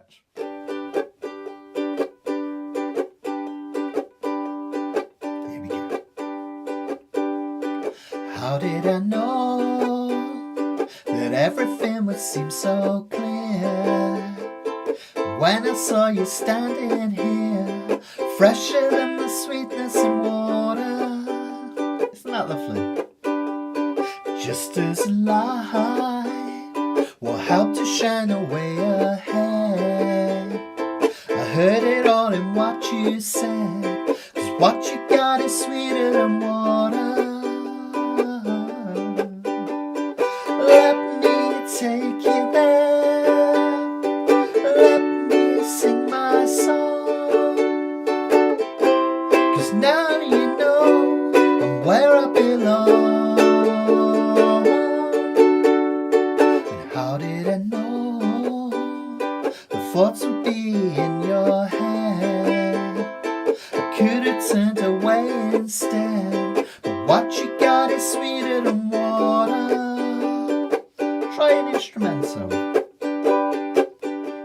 stretch. Here we go. How did I know that everything would seem so clear when I saw you standing here, fresher than the sweetness in water? Isn't that lovely? Just as light will help to shine away ahead. I heard it all in what you said, 'cause what you got is sweeter than water. Let me take you there, let me sing my song, 'cause now you know I'm where I belong. How did I know the thoughts would be in your head? I could have turned away instead, but what you got is sweeter than water. Try an instrumental.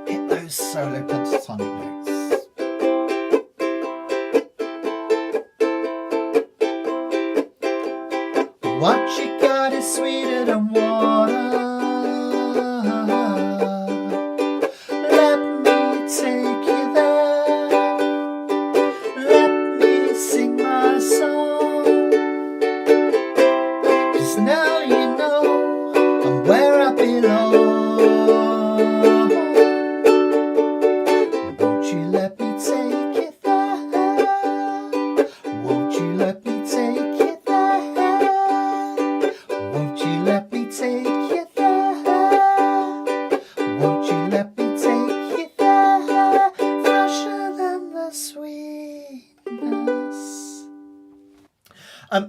Hit those solo pentatonic notes. What you got is sweeter than water.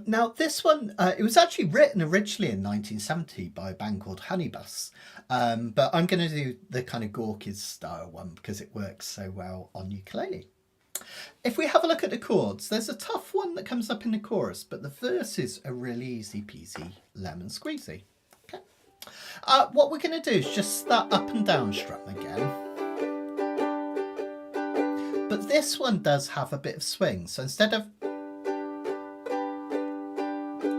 Now this one, it was actually written originally in 1970 by a band called Honeybus, but I'm going to do the kind of Gorky style one because it works so well on ukulele. If we have a look at the chords, there's a tough one that comes up in the chorus, but the verses are really easy peasy lemon squeezy. Okay. What we're going to do is just that up and down strum again. But this one does have a bit of swing, so instead of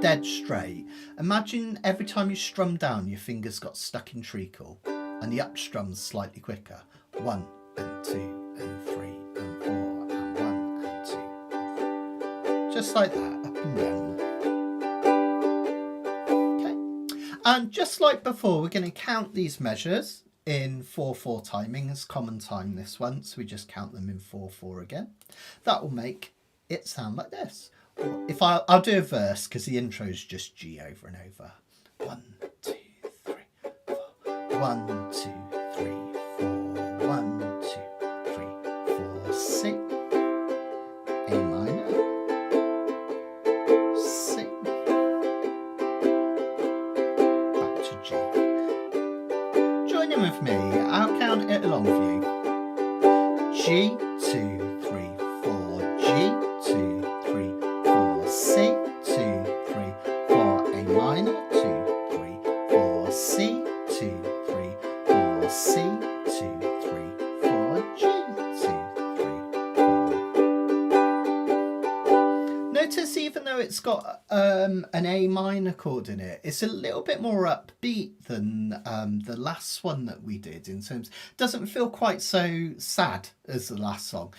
dead straight, imagine every time you strum down your fingers got stuck in treacle and the up strum's slightly quicker. 1 and 2 and 3 and 4 and 1 and 2 and 3. Just like that, up and down. Okay. And just like before, we're going to count these measures in 4/4 timing. It's common time this one, so we just count them in 4/4 again. That will make it sound like this. If I'll do a verse because the intro is just G over and over. 1, 2, 3, 4. 1, 2, 3, 4. 1, 2, 3, 4. C, A minor, C, back to G. Join in with me. I'll count it along for you. G, 2, 3, 4. G, 2, 3, 4. C, 2, 3, 4. A minor, 2, 3, 4. C, 2, 3, 4. C, 2, 3, 4. G, 2, 3, 4. Notice even though it's got an A minor chord in it, it's a little bit more upbeat than the last one that we did in terms, doesn't feel quite so sad as the last song.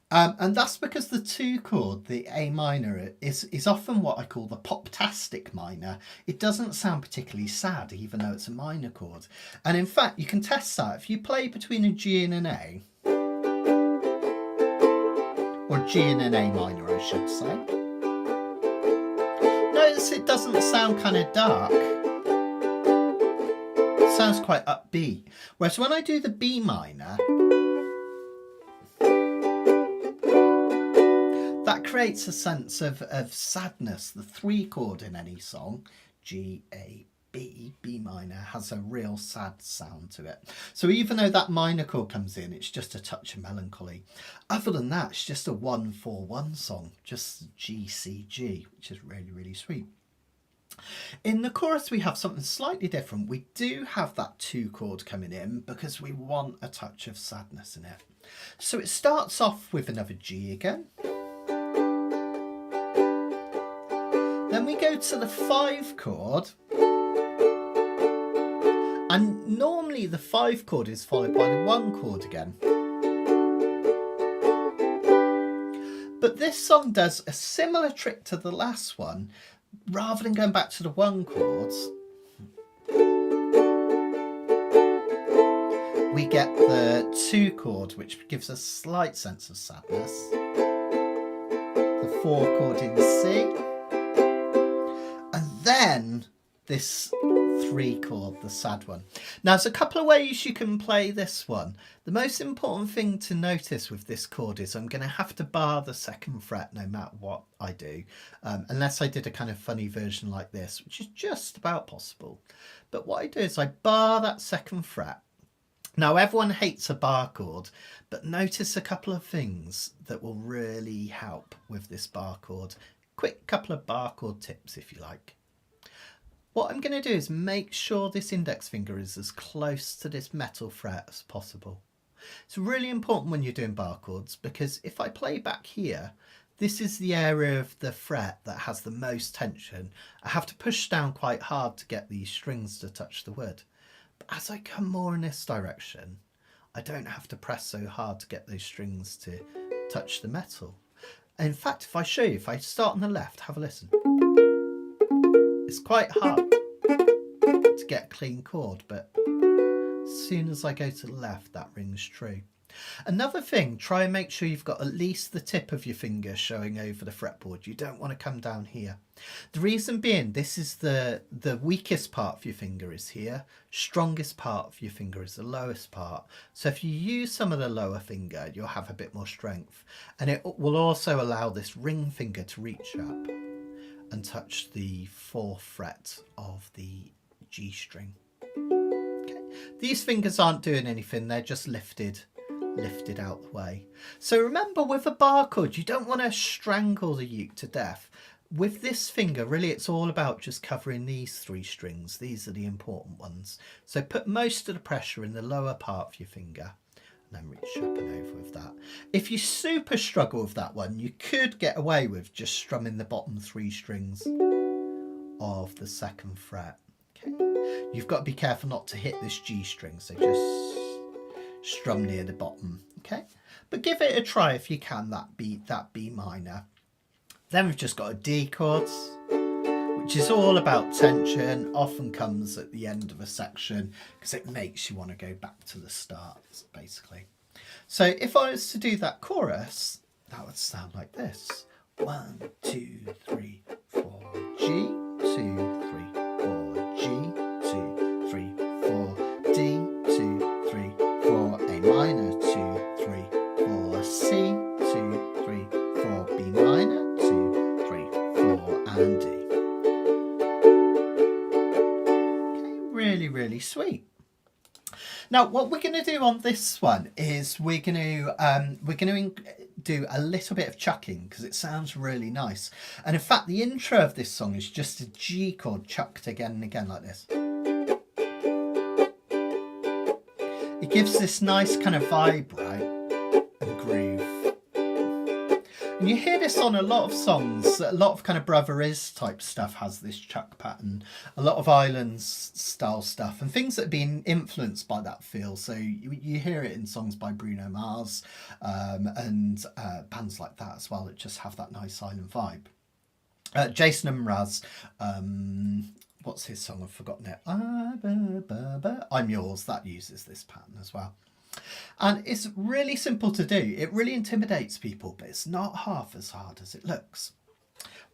And that's because the 2 chord, the A minor, is often what I call the pop-tastic minor. It doesn't sound particularly sad, even though it's a minor chord. And in fact, you can test that. If you play between a G and an A, or G and an A minor, I should say, notice it doesn't sound kind of dark. It sounds quite upbeat. Whereas when I do the B minor, that creates a sense of sadness. The 3 chord in any song, G, A, B, B minor, has a real sad sound to it. So even though that minor chord comes in, it's just a touch of melancholy. Other than that, it's just a 1-4-1 song, just G, C, G, which is really, really sweet. In the chorus we have something slightly different. We do have that 2 chord coming in because we want a touch of sadness in it. So it starts off with another G again. Then we go to the 5 chord. And normally the 5 chord is followed by the 1 chord again. But this song does a similar trick to the last one. Rather than going back to the 1 chords, we get the 2 chord, which gives a slight sense of sadness. The 4 chord in C. And then this 3 chord, the sad one. Now, there's a couple of ways you can play this one. The most important thing to notice with this chord is I'm going to have to bar the 2nd fret no matter what I do, unless I did a kind of funny version like this, which is just about possible. But what I do is I bar that 2nd fret. Now, everyone hates a bar chord, but notice a couple of things that will really help with this bar chord. Quick couple of bar chord tips, if you like. What I'm going to do is make sure this index finger is as close to this metal fret as possible. It's really important when you're doing bar chords, because if I play back here, this is the area of the fret that has the most tension. I have to push down quite hard to get these strings to touch the wood. But as I come more in this direction, I don't have to press so hard to get those strings to touch the metal. In fact, if I show you, if I start on the left, have a listen. It's quite hard to get a clean chord, but as soon as I go to the left, that rings true. Another thing, try and make sure you've got at least the tip of your finger showing over the fretboard. You don't want to come down here. The reason being, this is the weakest part of your finger is here. Strongest part of your finger is the lowest part. So if you use some of the lower finger, you'll have a bit more strength. And it will also allow this ring finger to reach up and touch the 4th fret of the G string. Okay. These fingers aren't doing anything, they're just lifted out the way. So remember, with a bar chord, you don't want to strangle the uke to death. With this finger, really it's all about just covering these 3 strings. These are the important ones. So put most of the pressure in the lower part of your finger, and then reach up and over with that. If you super struggle with that one, you could get away with just strumming the bottom 3 strings of the 2nd fret. Okay, you've got to be careful not to hit this G string, so just strum near the bottom. Okay, but give it a try if you can. That B minor. Then we've just got a D chords, which is all about tension, often comes at the end of a section because it makes you want to go back to the start, basically. So if I was to do that chorus, that would sound like this. 1, 2, 3, 4, G, 2, 3, 4, G, 2, 3, 4, D, 2, 3, 4, A minor, 2, 3, 4, C, 2, 3, 4, B minor, 2, 3, 4, and D. Really sweet. Now what we're going to do on this one is we're going to do a little bit of chucking because it sounds really nice. And in fact, the intro of this song is just a G chord chucked again and again like this. It gives this nice kind of vibe, right, and groove. And you hear this on a lot of songs. A lot of kind of Brother Is type stuff has this chuck pattern. A lot of Islands style stuff and things that have been influenced by that feel. So you hear it in songs by Bruno Mars and bands like that as well that just have that nice island vibe. Jason Mraz, what's his song? I've forgotten it. I'm Yours. That uses this pattern as well. And it's really simple to do. It really intimidates people, but it's not half as hard as it looks.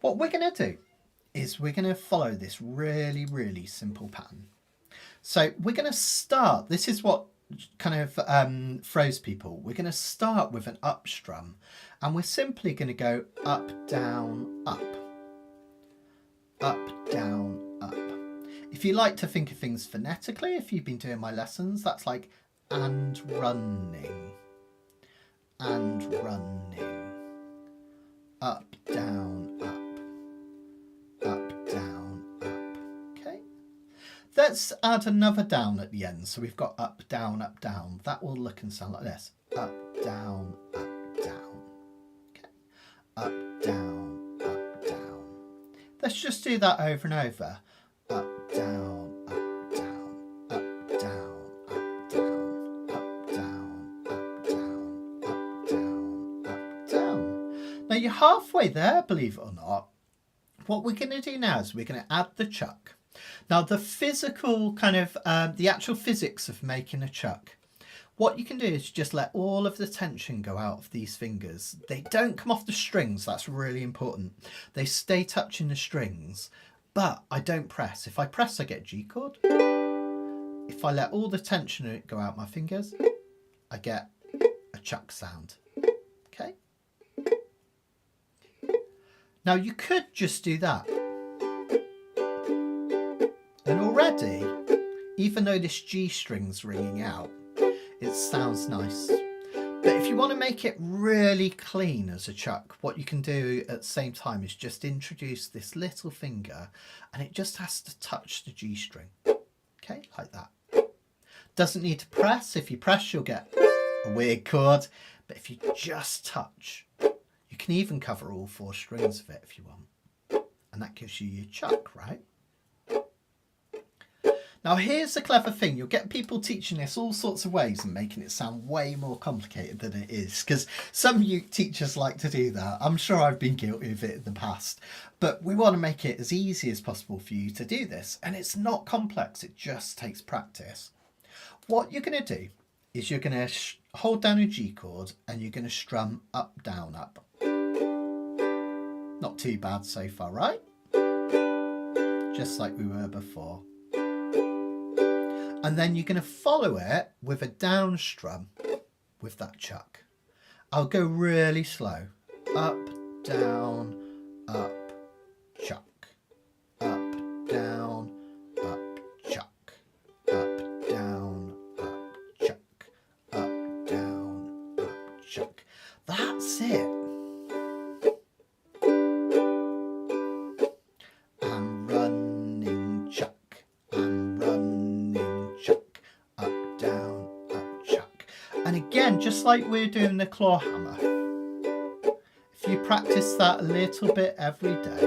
What we're going to do is we're going to follow this really simple pattern. So we're going to start, this is what kind of throws people. We're going to start with an up strum and we're simply going to go up, down, up. Up, down, up. If you like to think of things phonetically, if you've been doing my lessons, that's like and running, up, down, up, down, up. let's add another down at the end. So we've got up, down, up, down. That will look and sound like this. Up, down, down. Okay. Up, down, down. Let's just do that over and over. Up, down, up, down, up, down, up, down, up, down, up, down, up, down, up, down. Now you're halfway there, believe it or not. What we're going to do now is we're going to add the chuck. Now the physical kind of, the actual physics of making a chuck, what you can do is just let all of the tension go out of these fingers. They don't come off the strings, that's really important. They stay touching the strings, but I don't press. If I press, I get a G chord. If I let all the tension go out my fingers, I get a chuck sound. Okay? Now you could just do that. And already, even though this G string's ringing out, it sounds nice. But if you want to make it really clean as a chuck, what you can do at the same time is just introduce this little finger and it just has to touch the G string. Okay, like that. Doesn't need to press. If you press, you'll get a weird chord. But if you just touch, you can even cover all 4 strings of it if you want. And that gives you your chuck, right? Now here's the clever thing, you'll get people teaching this all sorts of ways and making it sound way more complicated than it is, because some teachers like to do that. I'm sure I've been guilty of it in the past, but we want to make it as easy as possible for you to do this, and it's not complex, it just takes practice. What you're going to do is you're going to hold down a G chord and you're going to strum up, down, up. Not too bad so far, right? Just like we were before. And then you're going to follow it with a down strum with that chuck. I'll go really slow. Up, down, up, chuck. Up, down, up, chuck. Up, down, up, chuck. Up, down, up, chuck. That's it. Just like we're doing the claw hammer, if you practice that a little bit every day,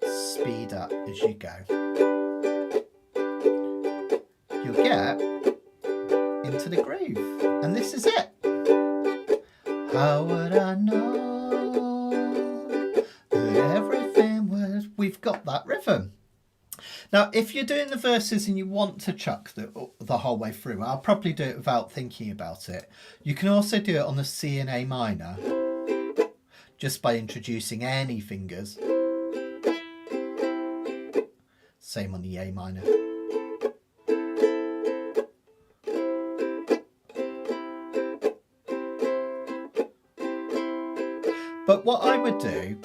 speed up as you go, you'll get into the groove. And this is it. How would I know that everything was... We've got that rhythm. Now, if you're doing the verses and you want to chuck the whole way through, I'll probably do it without thinking about it. You can also do it on the C and A minor, just by introducing any fingers. Same on the A minor. But what I would do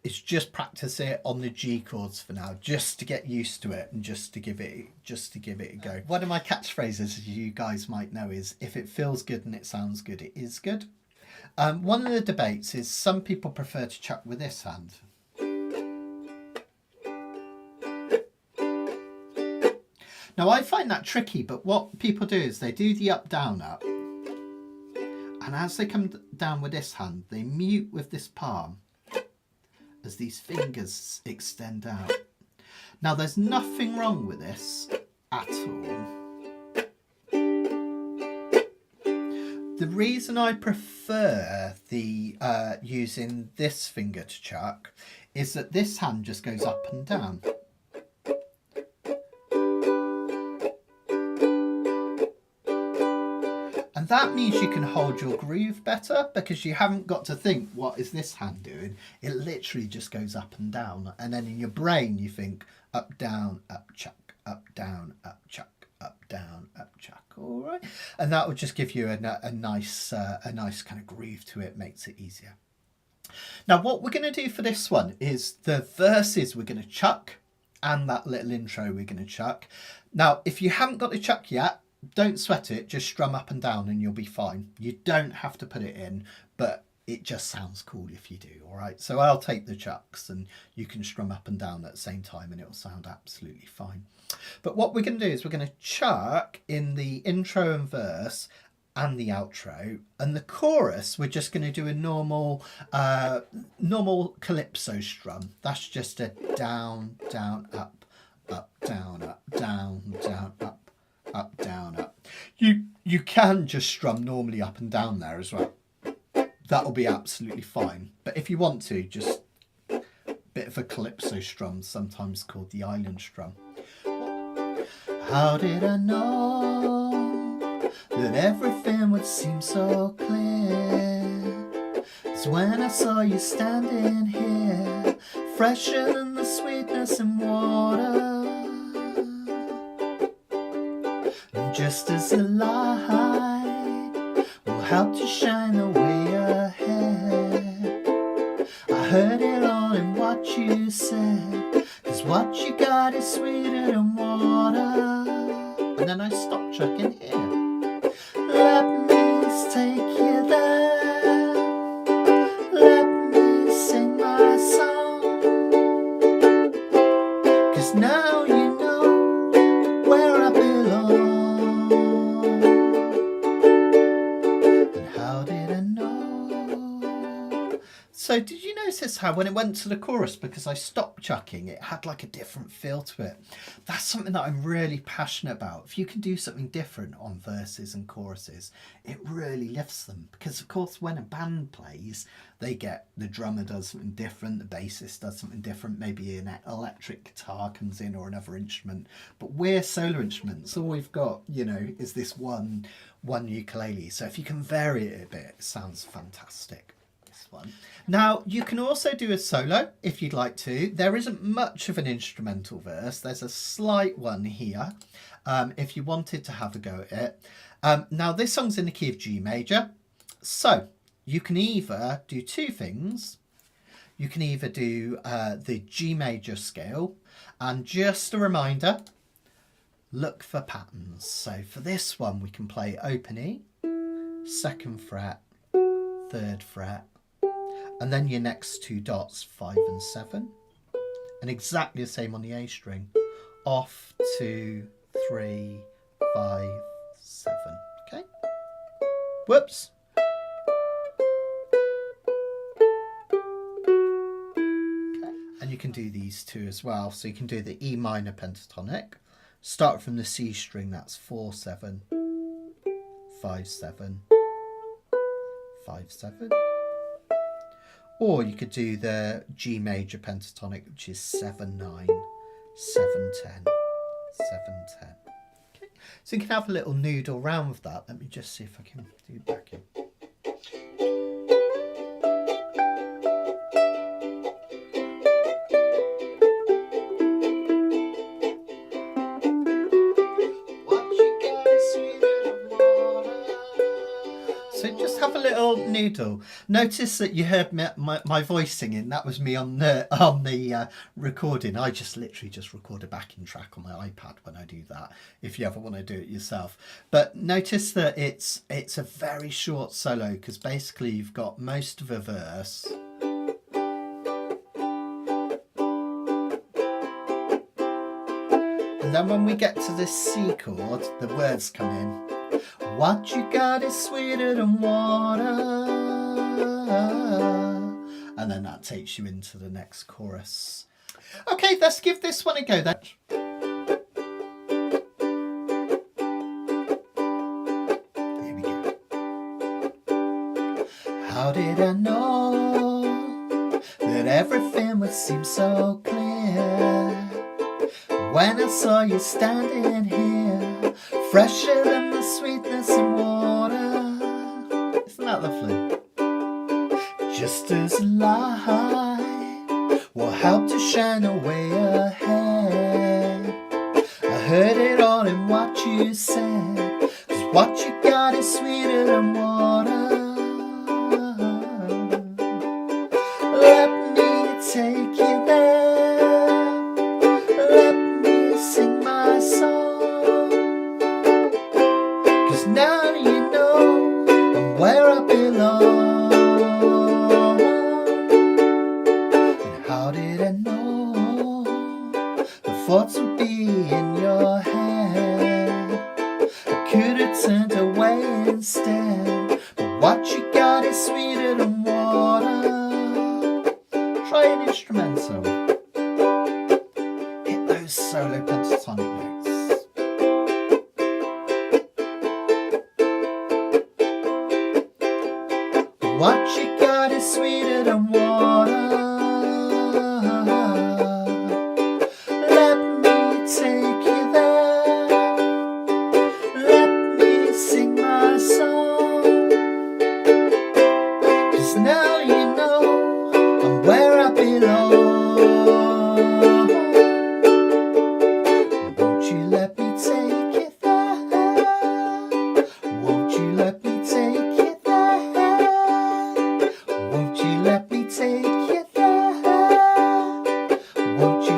is just practice it on the G chords for now, just to get used to it and just to give it a go. One of my catchphrases, as you guys might know, is if it feels good and it sounds good, it is good. One of the debates is some people prefer to chuck with this hand. Now I find that tricky, but what people do is they do the up, down, up. And as they come down with this hand, they mute with this palm as these fingers extend out. Now there's nothing wrong with this at all. The reason I prefer the using this finger to chuck is that this hand just goes up and down. And that means you can hold your groove better because you haven't got to think, what is this hand doing? It literally just goes up and down. And then in your brain, you think up, down, up, chuck, up, down, up, chuck, up, down, up, chuck. All right. And that will just give you a nice kind of groove to it, makes it easier. Now, what we're going to do for this one is the verses we're going to chuck and that little intro we're going to chuck. Now, if you haven't got the chuck yet, don't sweat it, just strum up and down and you'll be fine. You don't have to put it in, but it just sounds cool if you do. All right, so I'll take the chucks and you can strum up and down at the same time and it'll sound absolutely fine. But what we're going to do is we're going to chuck in the intro and verse and the outro, and the chorus we're just going to do a normal calypso strum. That's just a down, down, up, up, down, up, down, down, up, up, down, up. You can just strum normally up and down there as well. That'll be absolutely fine. But if you want to, just a bit of a calypso strum, sometimes called the island strum. How did I know that everything would seem so clear? It's when I saw you standing here, fresher than the sweetness in water. And just as the light will help to shine away ahead, I heard it all in what you said, 'cause what you got is sweeter than water. And then I stopped chucking here. Let me take you there. Let me sing my song. 'Cause now you know where I belong. And how did I know? So did you notice how when it went to the chorus, because I stopped chucking, it had like a different feel to it? That's something that I'm really passionate about. If you can do something different on verses and choruses, it really lifts them. Because of course when a band plays, they get, the drummer does something different, the bassist does something different, maybe an electric guitar comes in or another instrument. But we're solo instruments, all we've got, you know, is this one ukulele. So if you can vary it a bit, it sounds fantastic. One. Now you can also do a solo if you'd like to. There isn't much of an instrumental verse. There's a slight one here if you wanted to have a go at it. Now this song's in the key of G major, so you can either do two things. You can either do the G major scale, and just a reminder, look for patterns. So for this one we can play open E, 2nd fret, 3rd fret, and then your next two dots, 5 and 7, and exactly the same on the A string, off, 2, 3, 5, 7. Okay. Whoops. Okay. And you can do these two as well. So you can do the E minor pentatonic. Start from the C string. That's 4, 7, 5, 7, 5, 7. Or you could do the G major pentatonic, which is 7, 9, 7, 10, 7, 10. Okay. So you can have a little noodle around with that. Let me just see if I can do backing. Noodle. Notice that you heard my voice singing. That was me on the recording. I literally just record a backing track on my iPad when I do that, if you ever want to do it yourself. But notice that it's a very short solo, because basically you've got most of a verse, and then when we get to this C chord, the words come in. What you got is sweeter than water. And then that takes you into the next chorus. Okay, let's give this one a go then. Here we go. How did I know that everything would seem so clear when I saw you standing here, fresher than the sweetness in water? Isn't that lovely? Just as light will help to shine away ahead, I heard it all in what you said, 'cause what you got is sweeter than water. Let me take you there. Let me sing my song. 'Cause now you know where I belong. thoughts would be in your head. I could have turned away instead, but what you got is sweeter than water. Try an instrumental. Hit those solo pentatonic notes. What you got is sweeter than water. Let me take you there. Let me sing my song. 'Cause now you know I'm where I belong. Won't you let me take you there? Won't you let me take you there? Won't you let me take you there? Won't you